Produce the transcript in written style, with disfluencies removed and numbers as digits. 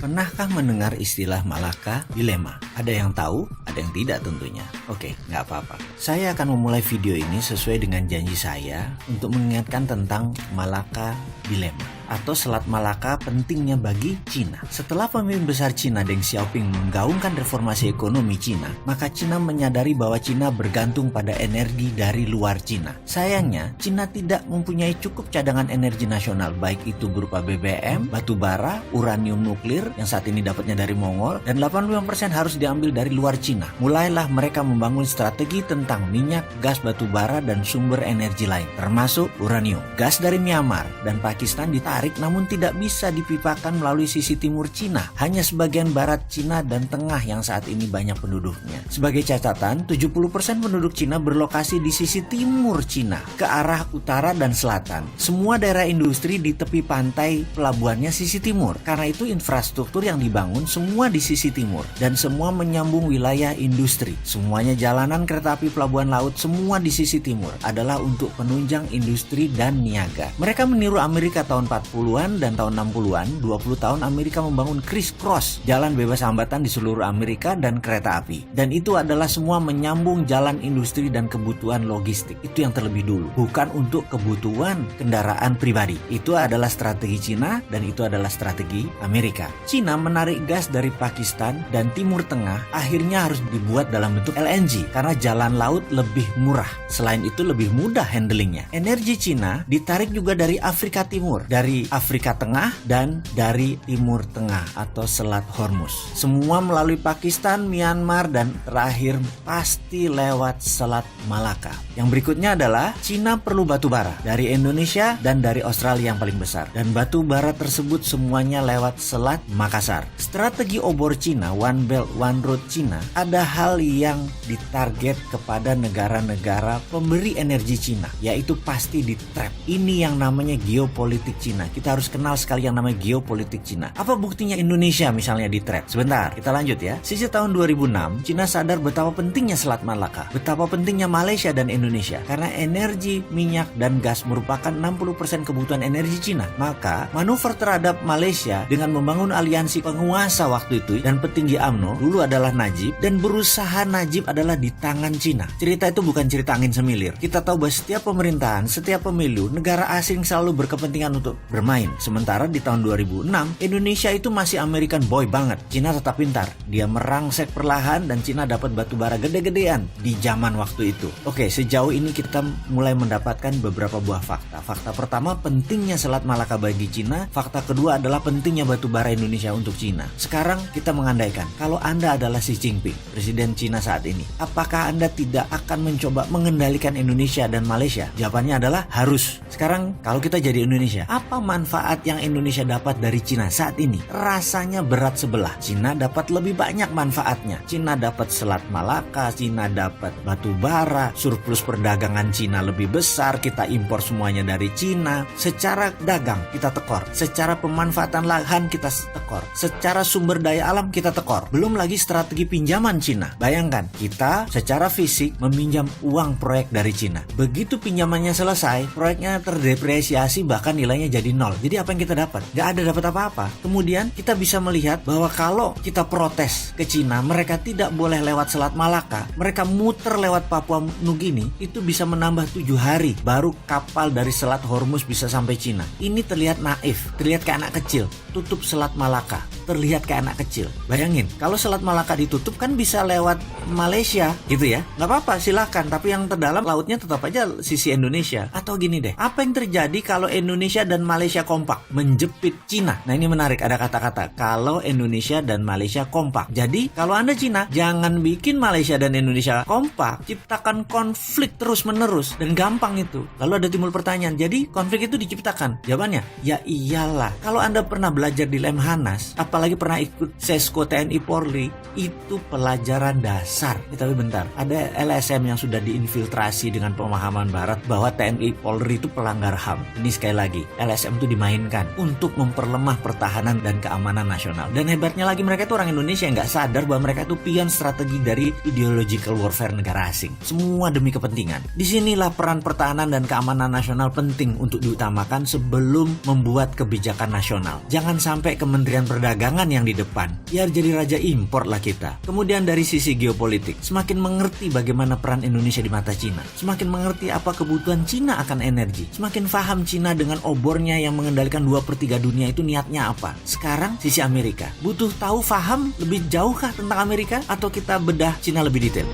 Pernahkah mendengar istilah Malacca Dilema? Ada yang tahu, ada yang tidak tentunya. Oke, nggak apa-apa. Saya akan memulai video ini sesuai dengan janji saya untuk mengingatkan tentang Malacca Dilema atau Selat Malaka pentingnya bagi Cina. Setelah pemimpin besar Cina Deng Xiaoping menggaungkan reformasi ekonomi Cina, maka Cina menyadari bahwa Cina bergantung pada energi dari luar Cina. Sayangnya, Cina tidak mempunyai cukup cadangan energi nasional, baik itu berupa BBM, batu bara, uranium nuklir yang saat ini dapatnya dari Mongol, dan 85% harus diambil dari luar Cina. Mulailah mereka membangun strategi tentang minyak, gas batu bara, dan sumber energi lain, termasuk uranium. Gas dari Myanmar dan Pakistan ditarik namun tidak bisa dipipakan melalui sisi timur Cina, hanya sebagian barat Cina dan tengah yang saat ini banyak penduduknya. Sebagai catatan, 70% penduduk Cina berlokasi di sisi timur Cina, ke arah utara dan selatan. Semua daerah industri di tepi pantai pelabuhannya sisi timur. Karena itu infrastruktur yang dibangun semua di sisi timur dan semua menyambung wilayah industri. Semuanya jalanan, kereta api, pelabuhan laut, semua di sisi timur adalah untuk penunjang industri dan niaga. Mereka meniru Amerika tahun 40-an dan tahun 60-an. 20 tahun Amerika membangun criss-cross, jalan bebas hambatan di seluruh Amerika dan kereta api. Dan itu adalah semua menyambung jalan industri dan kebutuhan logistik. Itu yang terlebih dulu, bukan untuk kebutuhan kendaraan pribadi. Itu adalah strategi Cina dan itu adalah strategi Amerika. Cina menarik gas dari Pakistan dan Timur Tengah akhirnya harus dibuat dalam bentuk LNG karena jalan laut lebih murah. Selain itu lebih mudah handlingnya. Energi Cina ditarik juga dari Afrika Timur, dari Afrika Tengah dan dari Timur Tengah atau Selat Hormuz. Semua melalui Pakistan, Myanmar, dan terakhir pasti lewat Selat Malaka. Yang berikutnya adalah Cina perlu batu bara dari Indonesia dan dari Australia yang paling besar. Dan batu bara tersebut semuanya lewat Selat Makassar. Strategi obor Cina, One Belt One Road Cina, ada hal yang ditarget kepada negara-negara pemberi energi Cina, yaitu pasti di trap. Ini yang namanya geopolitik Cina. Kita harus kenal sekali yang namanya geopolitik Cina. Apa buktinya Indonesia misalnya di trap? Sebentar, kita lanjut ya. Sisi tahun 2006, Cina sadar betapa pentingnya Selat Malaka, betapa pentingnya Malaysia dan Indonesia. Karena energi, minyak, dan gas merupakan 60% kebutuhan energi Cina. Maka, manuver terhadap Malaysia dengan membangun aliansi penguasa waktu itu dan petinggi UMNO, dulu adalah Najib, dan berusaha Najib adalah di tangan Cina. Cerita itu bukan cerita angin semilir. Kita tahu bahwa setiap pemerintahan, setiap pemilu, negara asing selalu berkepentingan untuk bermain. Sementara di tahun 2006, Indonesia itu masih American boy banget. Cina tetap pintar. Dia merangsek perlahan dan Cina dapat batu bara gede-gedean di zaman waktu itu. Oke, sejauh ini kita mulai mendapatkan beberapa buah fakta. Fakta pertama, pentingnya Selat Malaka bagi Cina. Fakta kedua adalah pentingnya batu bara Indonesia untuk Cina. Sekarang kita mengandaikan, kalau Anda adalah Xi Jinping, Presiden Cina saat ini, apakah Anda tidak akan mencoba mengendalikan Indonesia dan Malaysia? Jawabannya adalah harus. Sekarang kalau kita jadi Indonesia, apa manfaat yang Indonesia dapat dari Cina saat ini? Rasanya berat sebelah. Cina dapat lebih banyak manfaatnya. Cina dapat Selat Malaka, Cina dapat batu bara, surplus perdagangan Cina lebih besar, kita impor semuanya dari Cina. Secara dagang kita tekor, secara pemanfaatan lahan kita tekor, secara sumber daya alam kita tekor. Belum lagi strategi pinjaman Cina. Bayangkan, kita secara fisik meminjam uang proyek dari Cina. Begitu pinjamannya selesai, proyeknya terdepresiasi bahkan nilainya jadi nol. Jadi apa yang kita dapat? Gak ada dapat apa-apa. Kemudian kita bisa melihat bahwa kalau kita protes ke Cina, mereka tidak boleh lewat Selat Malaka, mereka muter lewat Papua Nugini, itu bisa menambah 7 hari baru kapal dari Selat Hormuz bisa sampai Cina. Ini terlihat naif, terlihat kayak anak kecil. Tutup Selat Malaka, terlihat kayak anak kecil. Bayangin, kalau Selat Malaka ditutup kan bisa lewat Malaysia gitu ya. Gak apa-apa, silakan. Tapi yang terdalam lautnya tetap aja sisi Indonesia. Atau gini deh, apa yang terjadi kalau Indonesia dan Malaysia kompak menjepit Cina? Nah ini menarik, ada kata-kata kalau Indonesia dan Malaysia kompak. Jadi kalau Anda Cina, jangan bikin Malaysia dan Indonesia kompak, ciptakan konflik terus-menerus dan gampang itu. Lalu ada timbul pertanyaan, jadi konflik itu diciptakan? Jawabannya, ya iyalah. Kalau Anda pernah belajar di Lemhanas, apalagi pernah ikut Sesko TNI Polri, itu pelajaran dasar. Tapi bentar, ada LSM yang sudah diinfiltrasi dengan pemahaman barat bahwa TNI Polri itu pelanggar HAM. Ini sekali lagi, LSM itu dimainkan untuk memperlemah pertahanan dan keamanan nasional. Dan hebatnya lagi, mereka itu orang Indonesia yang gak sadar bahwa mereka itu pion strategi dari ideological warfare negara asing. Semua demi kepentingan. Disinilah peran pertahanan dan keamanan nasional penting untuk diutamakan sebelum membuat kebijakan nasional. Jangan sampai Kementerian Perdagangan perdagangan yang di depan, biar jadi raja impor lah kita. Kemudian dari sisi geopolitik, semakin mengerti bagaimana peran Indonesia di mata Cina, semakin mengerti apa kebutuhan Cina akan energi, semakin paham Cina dengan obornya yang mengendalikan 2/3 dunia itu niatnya apa. Sekarang sisi Amerika, butuh tahu paham lebih jauhkah tentang Amerika atau kita bedah Cina lebih detail?